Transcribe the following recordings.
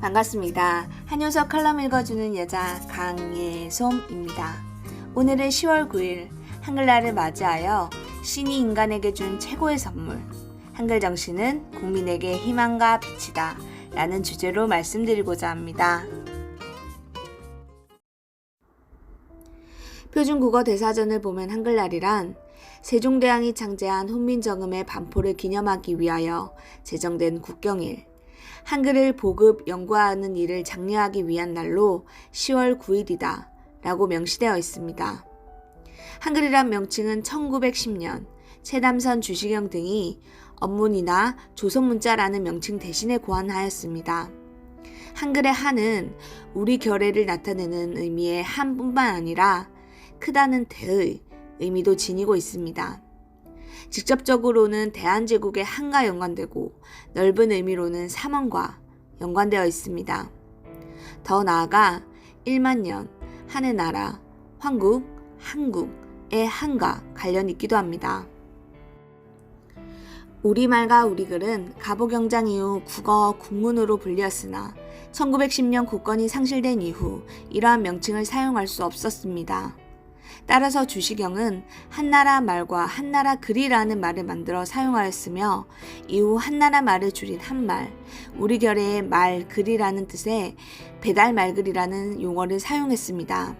반갑습니다. 한효석 칼럼 읽어주는 여자 강예솜입니다. 오늘은 10월 9일 한글날을 맞이하여 신이 인간에게 준 최고의 선물 한글 정신은 국민에게 희망과 빛이다 라는 주제로 말씀드리고자 합니다. 표준국어 대사전을 보면 한글날이란 세종대왕이 창제한 훈민정음의 반포를 기념하기 위하여 제정된 국경일, 한글을 보급, 연구하는 일을 장려하기 위한 날로 10월 9일이다 라고 명시되어 있습니다. 한글이란 명칭은 1910년 최담선, 주시경 등이 언문이나 조선문자라는 명칭 대신에 고안하였습니다. 한글의 한은 우리 결의를 나타내는 의미의 한뿐만 아니라 크다는 대의 의미도 지니고 있습니다. 직접적으로는 대한제국의 한과 연관되고 넓은 의미로는 삼원과 연관되어 있습니다. 더 나아가 1만 년, 한의 나라, 황국, 한국의 한과 관련이 있기도 합니다. 우리말과 우리글은 가보경장 이후 국어 국문으로 불리었으나 1910년 국권이 상실된 이후 이러한 명칭을 사용할 수 없었습니다. 따라서 주시경은 한나라 말과 한나라 글이라는 말을 만들어 사용하였으며 이후 한나라 말을 줄인 한말, 우리 결의 말, 글이라는 뜻의 배달 말글이라는 용어를 사용했습니다.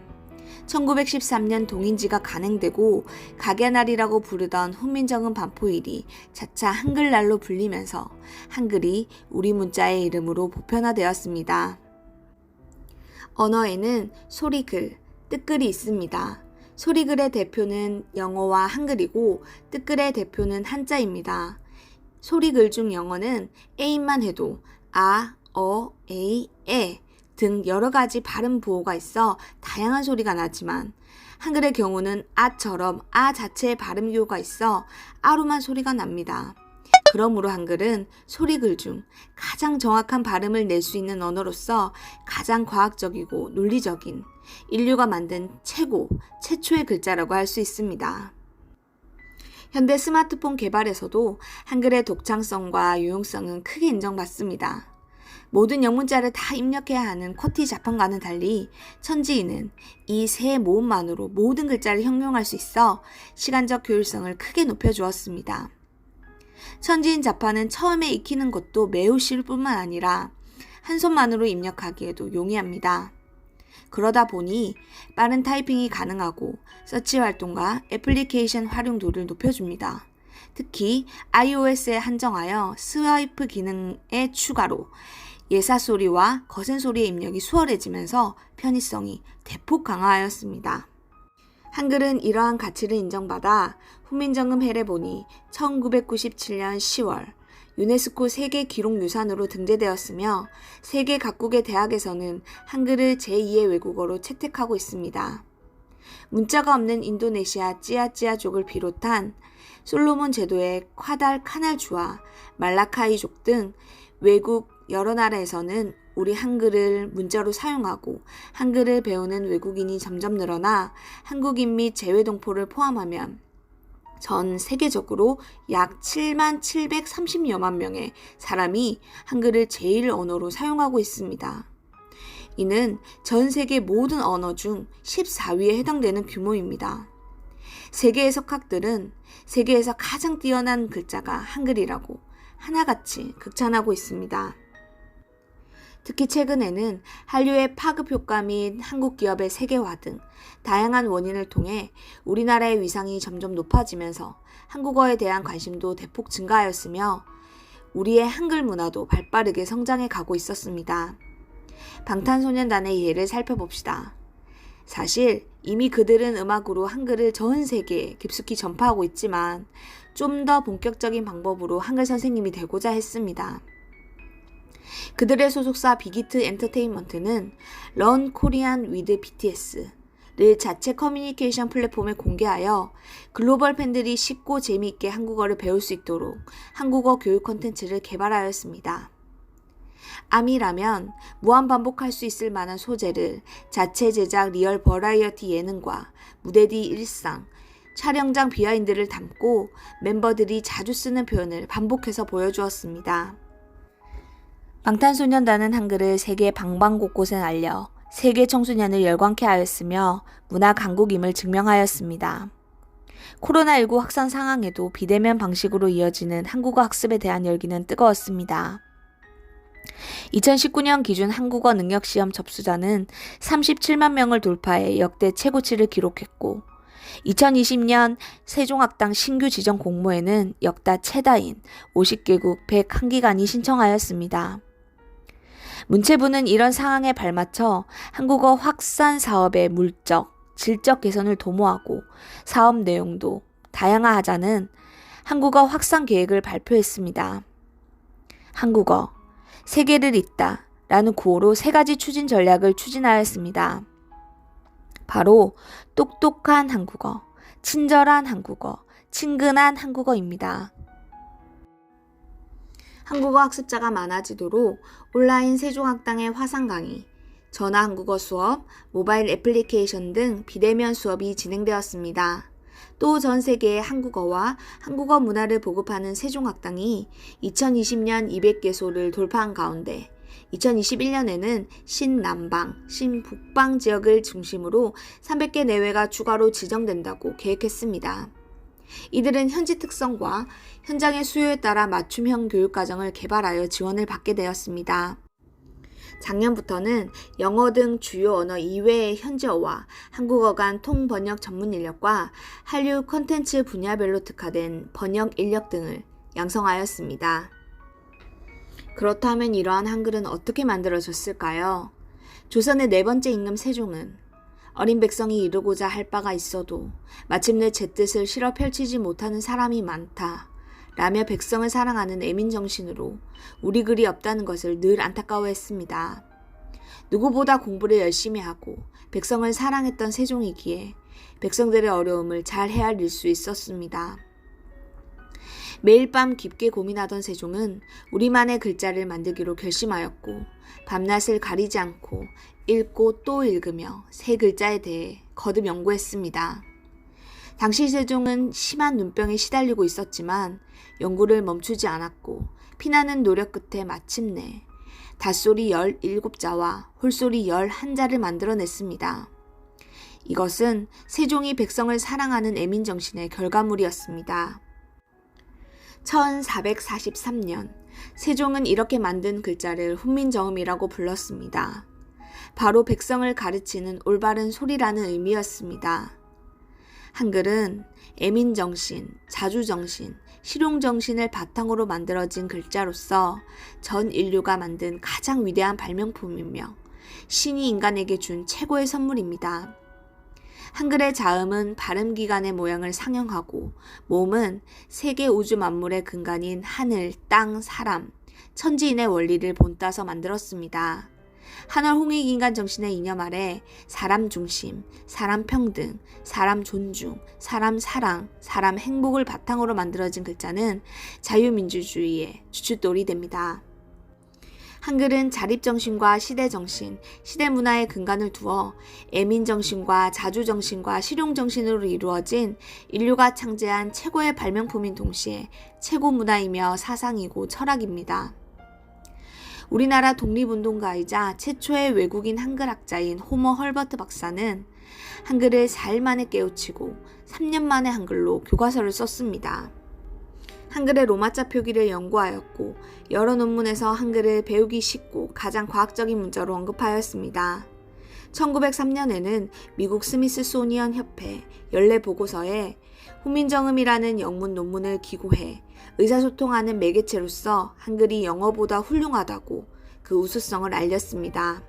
1913년 동인지가 간행되고 각야날이라고 부르던 훈민정음 반포일이 차차 한글날로 불리면서 한글이 우리 문자의 이름으로 보편화되었습니다. 언어에는 소리글, 뜻글이 있습니다. 소리글의 대표는 영어와 한글이고 뜻글의 대표는 한자입니다. 소리글 중 영어는 에임만 해도 아, 어, 에이, 에 등 여러 가지 발음 부호가 있어 다양한 소리가 나지만 한글의 경우는 아처럼 아 자체의 발음 기호가 있어 아로만 소리가 납니다. 그러므로 한글은 소리글 중 가장 정확한 발음을 낼 수 있는 언어로서 가장 과학적이고 논리적인 인류가 만든 최초의 글자라고 할 수 있습니다. 현대 스마트폰 개발에서도 한글의 독창성과 유용성은 크게 인정받습니다. 모든 영문자를 다 입력해야 하는 쿼티 자판과는 달리 천지인은 이 세 모음만으로 모든 글자를 형용할 수 있어 시간적 효율성을 크게 높여주었습니다. 천지인 자판은 처음에 익히는 것도 매우 쉬울 뿐만 아니라 한 손만으로 입력하기에도 용이합니다. 그러다 보니 빠른 타이핑이 가능하고 서치 활동과 애플리케이션 활용도를 높여줍니다. 특히 iOS에 한정하여 스와이프 기능의 추가로 예사소리와 거센소리의 입력이 수월해지면서 편의성이 대폭 강화하였습니다. 한글은 이러한 가치를 인정받아 훈민정음 해례본이 1997년 10월 유네스코 세계 기록유산으로 등재되었으며 세계 각국의 대학에서는 한글을 제2의 외국어로 채택하고 있습니다. 문자가 없는 인도네시아 찌아찌아족을 비롯한 솔로몬 제도의 콰달 카날주와 말라카이족 등 외국 여러 나라에서는 우리 한글을 문자로 사용하고 한글을 배우는 외국인이 점점 늘어나 한국인 및 재외동포를 포함하면 전 세계적으로 약 7만 730여만 명의 사람이 한글을 제1 언어로 사용하고 있습니다. 이는 전 세계 모든 언어 중 14위에 해당되는 규모입니다. 세계의 석학들은 세계에서 가장 뛰어난 글자가 한글이라고 하나같이 극찬하고 있습니다. 특히 최근에는 한류의 파급 효과 및 한국 기업의 세계화 등 다양한 원인을 통해 우리나라의 위상이 점점 높아지면서 한국어에 대한 관심도 대폭 증가하였으며 우리의 한글 문화도 발빠르게 성장해 가고 있었습니다. 방탄소년단의 예를 살펴봅시다. 사실 이미 그들은 음악으로 한글을 전 세계에 깊숙이 전파하고 있지만 좀 더 본격적인 방법으로 한글 선생님이 되고자 했습니다. 그들의 소속사 빅히트 엔터테인먼트는 런 코리안 위드 BTS를 자체 커뮤니케이션 플랫폼에 공개하여 글로벌 팬들이 쉽고 재미있게 한국어를 배울 수 있도록 한국어 교육 콘텐츠를 개발하였습니다. 암이라면 무한 반복할 수 있을 만한 소재를 자체 제작 리얼 버라이어티 예능과 무대 뒤 일상, 촬영장 비하인드를 담고 멤버들이 자주 쓰는 표현을 반복해서 보여주었습니다. 방탄소년단은 한글을 세계 방방곳곳에 알려 세계 청소년을 열광케 하였으며 문화 강국임을 증명하였습니다. 코로나19 확산 상황에도 비대면 방식으로 이어지는 한국어 학습에 대한 열기는 뜨거웠습니다. 2019년 기준 한국어 능력시험 접수자는 37만 명을 돌파해 역대 최고치를 기록했고 2020년 세종학당 신규 지정 공모에는 역대 최다인 50개국 101기관이 신청하였습니다. 문체부는 이런 상황에 발맞춰 한국어 확산 사업의 물적, 질적 개선을 도모하고 사업 내용도 다양화하자는 한국어 확산 계획을 발표했습니다. 한국어, 세계를 잇다 라는 구호로 3가지 추진 전략을 추진하였습니다. 바로 똑똑한 한국어, 친절한 한국어, 친근한 한국어입니다. 한국어 학습자가 많아지도록 온라인 세종학당의 화상 강의, 전화 한국어 수업, 모바일 애플리케이션 등 비대면 수업이 진행되었습니다. 또 전 세계의 한국어와 한국어 문화를 보급하는 세종학당이 2020년 200개소를 돌파한 가운데 2021년에는 신남방, 신북방 지역을 중심으로 300개 내외가 추가로 지정된다고 계획했습니다. 이들은 현지 특성과 현장의 수요에 따라 맞춤형 교육과정을 개발하여 지원을 받게 되었습니다. 작년부터는 영어 등 주요 언어 이외의 현지어와 한국어 간 통번역 전문 인력과 한류 콘텐츠 분야별로 특화된 번역 인력 등을 양성하였습니다. 그렇다면 이러한 한글은 어떻게 만들어졌을까요? 조선의 4번째 임금 세종은 어린 백성이 이루고자 할 바가 있어도 마침내 제 뜻을 실어 펼치지 못하는 사람이 많다 라며 백성을 사랑하는 애민정신으로 우리 글이 없다는 것을 늘 안타까워했습니다. 누구보다 공부를 열심히 하고 백성을 사랑했던 세종이기에 백성들의 어려움을 잘 헤아릴 수 있었습니다. 매일 밤 깊게 고민하던 세종은 우리만의 글자를 만들기로 결심하였고 밤낮을 가리지 않고 읽고 또 읽으며 새 글자에 대해 거듭 연구했습니다. 당시 세종은 심한 눈병에 시달리고 있었지만 연구를 멈추지 않았고 피나는 노력 끝에 마침내 닷소리 17자와 홀소리 11자를 만들어냈습니다. 이것은 세종이 백성을 사랑하는 애민정신의 결과물이었습니다. 1443년 세종은 이렇게 만든 글자를 훈민정음이라고 불렀습니다. 바로 백성을 가르치는 올바른 소리라는 의미였습니다. 한글은 애민정신, 자주정신, 실용정신을 바탕으로 만들어진 글자로서 전 인류가 만든 가장 위대한 발명품이며 신이 인간에게 준 최고의 선물입니다. 한글의 자음은 발음기관의 모양을 상영하고 모음은 세계 우주 만물의 근간인 하늘, 땅, 사람, 천지인의 원리를 본따서 만들었습니다. 한월 홍익인간 정신의 이념 아래 사람 중심, 사람 평등, 사람 존중, 사람 사랑, 사람 행복을 바탕으로 만들어진 글자는 자유민주주의의 주춧돌이 됩니다. 한글은 자립정신과 시대정신, 시대문화의 근간을 두어 애민정신과 자주정신과 실용정신으로 이루어진 인류가 창제한 최고의 발명품인 동시에 최고문화이며 사상이고 철학입니다. 우리나라 독립운동가이자 최초의 외국인 한글학자인 호머 헐버트 박사는 한글을 4일 만에 깨우치고 3년 만에 한글로 교과서를 썼습니다. 한글의 로마자 표기를 연구하였고 여러 논문에서 한글을 배우기 쉽고 가장 과학적인 문자로 언급하였습니다. 1903년에는 미국 스미스소니언 협회 연례 보고서에 훈민정음이라는 영문 논문을 기고해 의사소통하는 매개체로서 한글이 영어보다 훌륭하다고 그 우수성을 알렸습니다.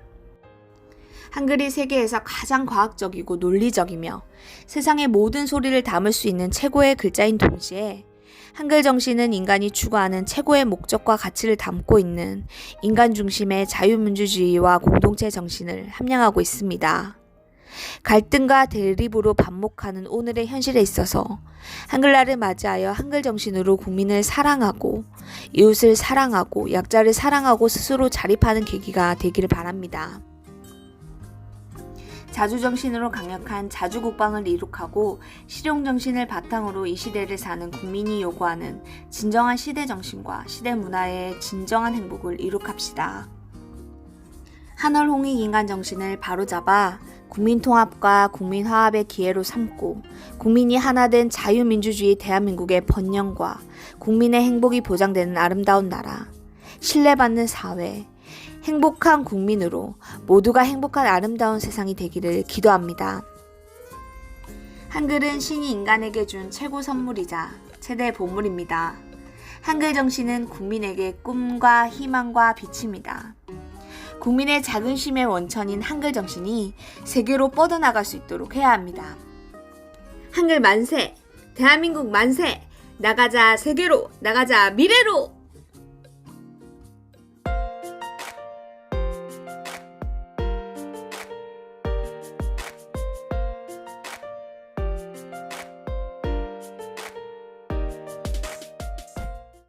한글이 세계에서 가장 과학적이고 논리적이며 세상의 모든 소리를 담을 수 있는 최고의 글자인 동시에 한글 정신은 인간이 추구하는 최고의 목적과 가치를 담고 있는 인간 중심의 자유민주주의와 공동체 정신을 함양하고 있습니다. 갈등과 대립으로 반목하는 오늘의 현실에 있어서 한글날을 맞이하여 한글 정신으로 국민을 사랑하고 이웃을 사랑하고 약자를 사랑하고 스스로 자립하는 계기가 되기를 바랍니다. 자주정신으로 강력한 자주국방을 이룩하고 실용정신을 바탕으로 이 시대를 사는 국민이 요구하는 진정한 시대정신과 시대문화의 진정한 행복을 이룩합시다. 한월홍익인간정신을 바로잡아 국민통합과 국민화합의 기회로 삼고 국민이 하나 된 자유민주주의 대한민국의 번영과 국민의 행복이 보장되는 아름다운 나라, 신뢰받는 사회, 행복한 국민으로 모두가 행복한 아름다운 세상이 되기를 기도합니다. 한글은 신이 인간에게 준 최고 선물이자 최대 보물입니다. 한글 정신은 국민에게 꿈과 희망과 빛입니다. 국민의 자긍심의 원천인 한글 정신이 세계로 뻗어나갈 수 있도록 해야 합니다. 한글 만세! 대한민국 만세! 나가자 세계로! 나가자 미래로!